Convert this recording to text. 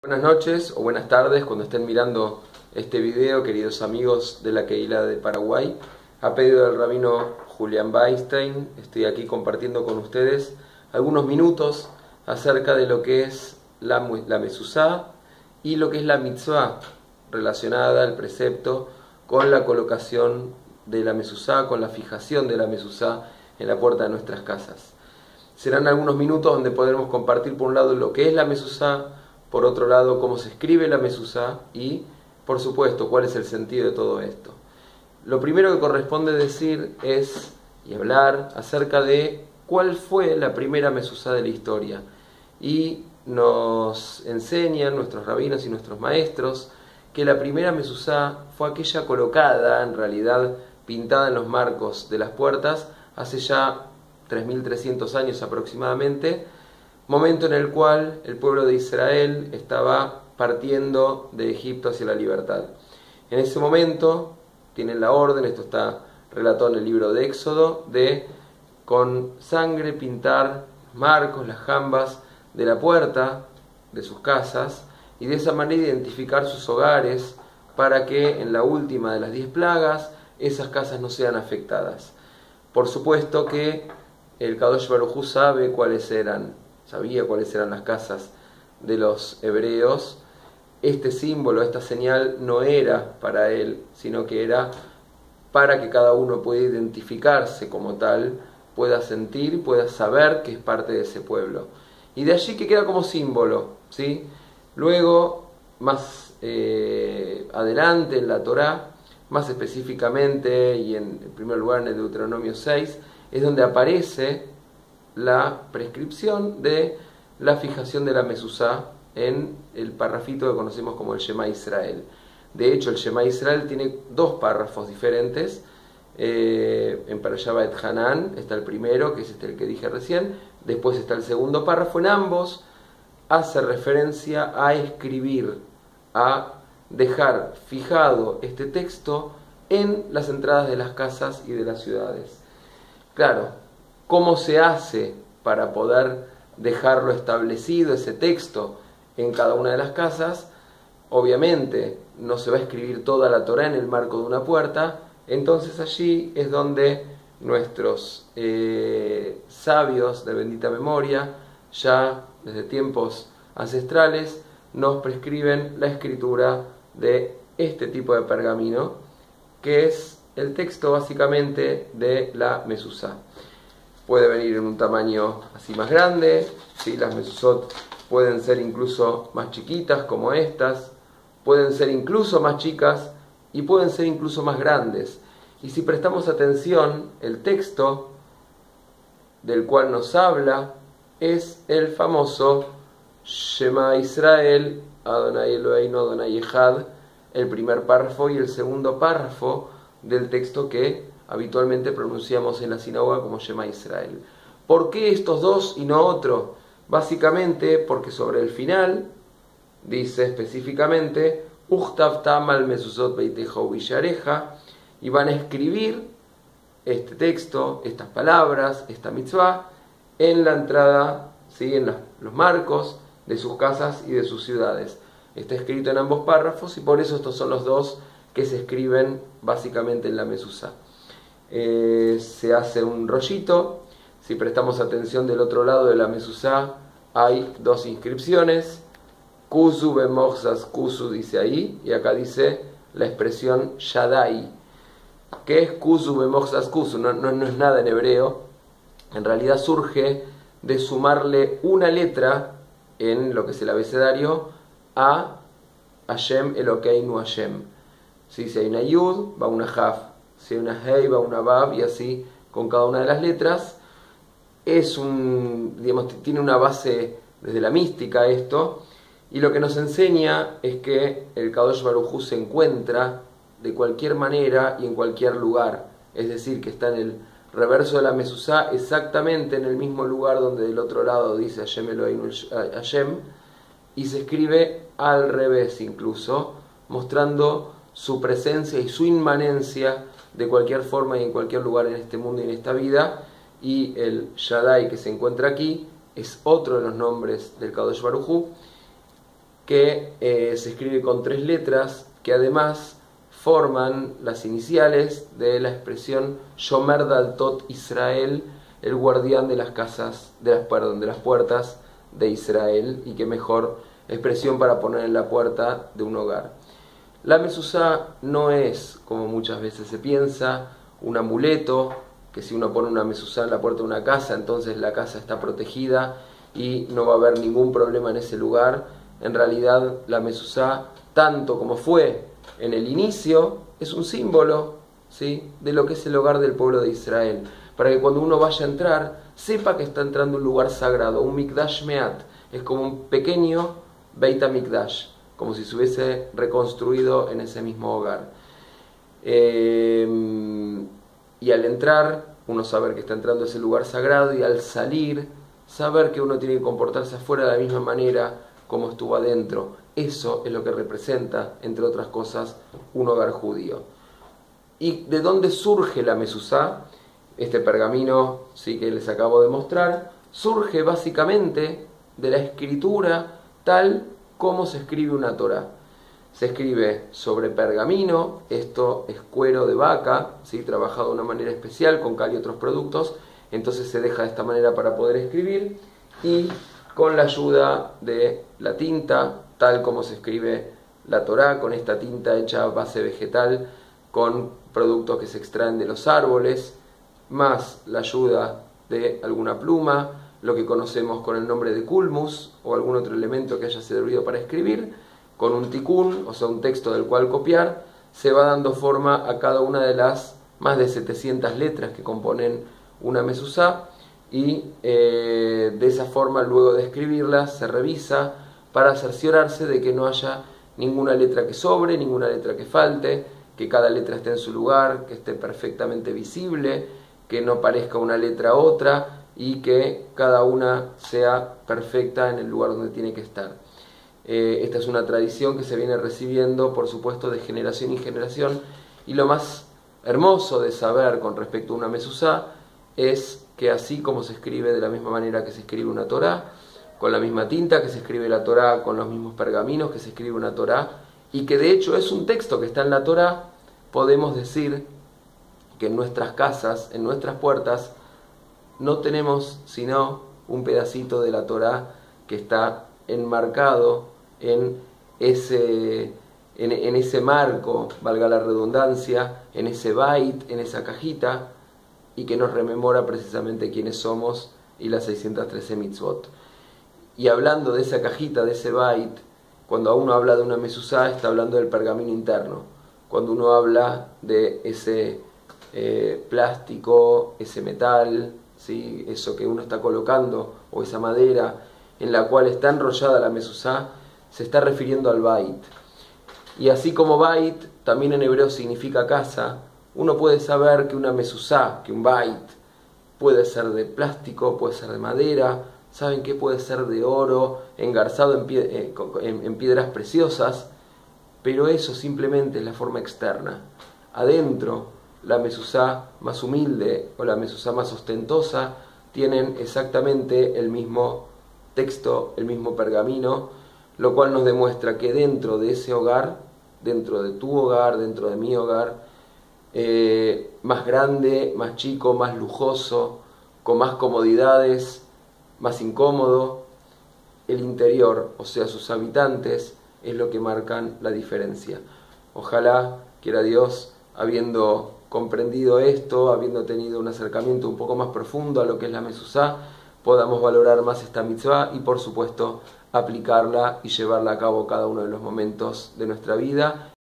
Buenas noches o buenas tardes cuando estén mirando este video, queridos amigos de la Keilah de Paraguay. A pedido del rabino Julián Weinstein, estoy aquí compartiendo con ustedes algunos minutos acerca de lo que es la mezuzá y lo que es la mitzvah relacionada al precepto con la colocación de la mezuzá, con la fijación de la mezuzá en la puerta de nuestras casas. Serán algunos minutos donde podremos compartir por un lado lo que es la mezuzá, por otro lado cómo se escribe la mezuzá y, por supuesto, cuál es el sentido de todo esto. Lo primero que corresponde decir es y hablar acerca de cuál fue la primera mezuzá de la historia. Y nos enseñan nuestros rabinos y nuestros maestros que la primera mezuzá fue aquella colocada, en realidad pintada en los marcos de las puertas, hace ya 3.300 años aproximadamente, momento en el cual el pueblo de Israel estaba partiendo de Egipto hacia la libertad. En ese momento tienen la orden, esto está relatado en el libro de Éxodo, de con sangre pintar marcos, las jambas de la puerta de sus casas y de esa manera identificar sus hogares para que en la última de las 10 plagas esas casas no sean afectadas. Por supuesto que el Kadosh Baruj Hu sabía cuáles eran las casas de los hebreos. Este símbolo, esta señal no era para él, sino que era para que cada uno pueda identificarse como tal, pueda sentir, pueda saber que es parte de ese pueblo. Y de allí que queda como símbolo, ¿sí? Luego, más adelante en la Torá, más específicamente y en primer lugar en el Deuteronomio 6, es donde aparece la prescripción de la fijación de la mezuzá en el parrafito que conocemos como el Shema Israel. De hecho, el Shema Israel tiene dos párrafos diferentes. En Parashá Ba'et Hanan está el primero, que es el que dije recién. Después está el segundo párrafo. En ambos hace referencia a escribir, a dejar fijado este texto en las entradas de las casas y de las ciudades. Claro, ¿cómo se hace para poder dejarlo establecido, ese texto, en cada una de las casas? Obviamente no se va a escribir toda la Torá en el marco de una puerta, entonces allí es donde nuestros sabios de bendita memoria, ya desde tiempos ancestrales, nos prescriben la escritura de este tipo de pergamino, que es el texto básicamente de la mezuzá. Puede venir en un tamaño así más grande, ¿sí? Las mezuzot pueden ser incluso más chiquitas como estas, pueden ser incluso más chicas y pueden ser incluso más grandes. Y si prestamos atención, el texto del cual nos habla es el famoso Shema Israel, Adonai Eloheinu Adonai Echad, el primer párrafo y el segundo párrafo del texto que habitualmente pronunciamos en la sinagoga como Shema Israel. ¿Por qué estos dos y no otro? Básicamente porque sobre el final dice específicamente Uchtav tamal mezuzot beiteja uvishareja, y van a escribir este texto, estas palabras, esta mitzvah en la entrada, ¿sí? En los marcos de sus casas y de sus ciudades. Está escrito en ambos párrafos y por eso estos son los dos que se escriben básicamente en la mezuzá. Se hace un rollito. Si prestamos atención, del otro lado de la mezuzá hay dos inscripciones. Kusu bemochzas kusu dice ahí, y acá dice la expresión Shaddai. ¿Qué es Kusu bemochzas kusu? No es nada en hebreo. En realidad surge de sumarle una letra en lo que es el abecedario a Hashem Elokeinu Hashem. ¿Sí? Si hay una Yud, va una Haf. Si hay una Hei, va una Vav, y así con cada una de las letras. Tiene una base desde la mística esto, y lo que nos enseña es que el Kadosh Baruj Hu se encuentra de cualquier manera y en cualquier lugar. Es decir, que está en el reverso de la mezuzá, exactamente en el mismo lugar donde del otro lado dice Hashem Eloheinu Hashem, y se escribe al revés incluso, mostrando su presencia y su inmanencia de cualquier forma y en cualquier lugar en este mundo y en esta vida. Y el Shaddai que se encuentra aquí es otro de los nombres del Kadosh Baruj Hu. que se escribe con 3 letras que además forman las iniciales de la expresión Shomer Daltot Israel, el guardián de las casas, de las puertas de Israel, y qué mejor expresión para poner en la puerta de un hogar. La mezuzá no es, como muchas veces se piensa, un amuleto, que si uno pone una mezuzá en la puerta de una casa, entonces la casa está protegida y no va a haber ningún problema en ese lugar. En realidad la mezuzá, tanto como fue en el inicio, es un símbolo, ¿sí?, de lo que es el hogar del pueblo de Israel, para que cuando uno vaya a entrar, sepa que está entrando a un lugar sagrado, un Mikdash Meat. Es como un pequeño Beit HaMikdash, como si se hubiese reconstruido en ese mismo hogar. Y al entrar, uno saber que está entrando a ese lugar sagrado, y al salir, saber que uno tiene que comportarse afuera de la misma manera como estuvo adentro. Eso es lo que representa, entre otras cosas, un hogar judío. ¿Y de dónde surge la mezuzá? Este pergamino, sí, que les acabo de mostrar, surge básicamente de la escritura tal como se escribe una Torá. Se escribe sobre pergamino, esto es cuero de vaca, ¿sí?, trabajado de una manera especial con cal y otros productos, entonces se deja de esta manera para poder escribir, y con la ayuda de la tinta, tal como se escribe la Torá, con esta tinta hecha a base vegetal, con productos que se extraen de los árboles, más la ayuda de alguna pluma, lo que conocemos con el nombre de culmus, o algún otro elemento que haya servido para escribir, con un tikún, o sea, un texto del cual copiar, se va dando forma a cada una de las más de 700 letras que componen una mezuzá, y de esa forma, luego de escribirlas, se revisa para cerciorarse de que no haya ninguna letra que sobre, ninguna letra que falte, que cada letra esté en su lugar, que esté perfectamente visible, que no parezca una letra a otra, y que cada una sea perfecta en el lugar donde tiene que estar. Esta es una tradición que se viene recibiendo, por supuesto, de generación en generación, y lo más hermoso de saber con respecto a una mezuzá es que así como se escribe de la misma manera que se escribe una Torá, con la misma tinta que se escribe la Torá, con los mismos pergaminos que se escribe una Torá, y que de hecho es un texto que está en la Torá, podemos decir que en nuestras casas, en nuestras puertas, no tenemos sino un pedacito de la Torá que está enmarcado en ese marco, valga la redundancia, en ese bait, en esa cajita, y que nos rememora precisamente quiénes somos y las 613 mitzvot. Y hablando de esa cajita, de ese bait, cuando uno habla de una mezuzá, está hablando del pergamino interno. Cuando uno habla de ese plástico, ese metal, ¿sí?, eso que uno está colocando, o esa madera en la cual está enrollada la mezuzá, se está refiriendo al bait. Y así como bait también en hebreo significa casa, uno puede saber que una mezuzá, que un bait, puede ser de plástico, puede ser de madera, saben que puede ser de oro, engarzado en piedras preciosas, pero eso simplemente es la forma externa. Adentro, la mezuzá más humilde o la mezuzá más ostentosa tienen exactamente el mismo texto, el mismo pergamino, lo cual nos demuestra que dentro de ese hogar, dentro de tu hogar, dentro de mi hogar, más grande, más chico, más lujoso, con más comodidades, más incómodo, el interior, o sea, sus habitantes, es lo que marcan la diferencia. Ojalá, quiera Dios, habiendo comprendido esto, habiendo tenido un acercamiento un poco más profundo a lo que es la mezuzá, podamos valorar más esta mitzvah y, por supuesto, aplicarla y llevarla a cabo cada uno de los momentos de nuestra vida.